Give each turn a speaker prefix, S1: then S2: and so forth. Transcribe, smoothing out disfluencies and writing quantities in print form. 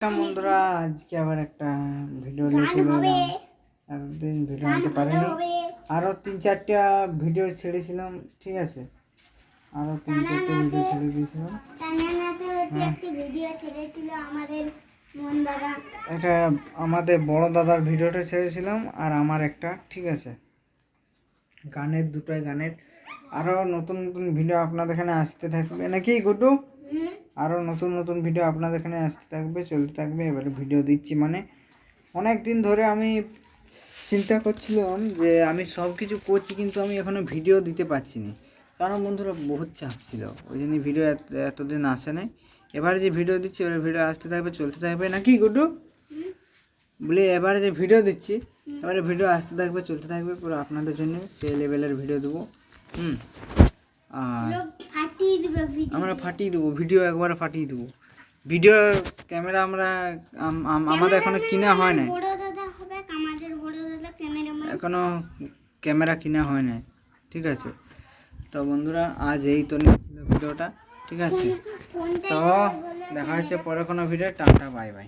S1: বন্ধুরা আজকে আবার একটা ভিডিও নিয়ে চলে এলাম। এতদিন ভিডিও আনতে পারিনি, আরও 3-4টা ভিডিও ছেড়েছিলাম, ঠিক আছে, আরও 3-4টা ভিডিও ছেড়ে দিয়েছিলাম। এটা আমাদের বড় দাদার ভিডিওটা ছেড়েছিলাম আর আমার একটা, ঠিক আছে, গানের দুটোই গানের। আরও নতুন নতুন ভিডিও আপনাদের এখানে আসতে থাকবে নাকি গুড্ডু? আরও নতুন নতুন ভিডিও আপনাদের এখানে আসতে থাকবে, চলতে থাকবে। এবারে ভিডিও দিচ্ছি মানে অনেক দিন ধরে আমি চিন্তা করছিলাম যে আমি সব কিছু করছি কিন্তু আমি এখনও ভিডিও দিতে পারছি না, কারণ বন্ধুরা বহুত চাপ ছিল, ওই জন্য ভিডিও এতদিন আসে নাই। এবারে যে ভিডিও দিচ্ছি এবারে ভিডিও আসতে থাকবে, চলতে থাকবে নাকি গুড্ডু? বলি এবারে যে ভিডিও দিচ্ছি এবারে ভিডিও আসতে থাকবে, চলতে থাকবে, পুরো আপনাদের জন্য সেই লেভেলের ভিডিও দেবো। আর আমরা ফাটিয়ে দেবো ভিডিও, একবারে ফাটিয়ে দেবো ভিডিও। ক্যামেরা আমাদের এখনো কিনা হয় না, এখনো ক্যামেরা কিনা হয় না, ঠিক আছে। তো বন্ধুরা আজ এই তো নিয়েছিল ভিডিওটা, ঠিক আছে। তো দেখা হচ্ছে পরে কোনো ভিডিও। Tata, bye bye.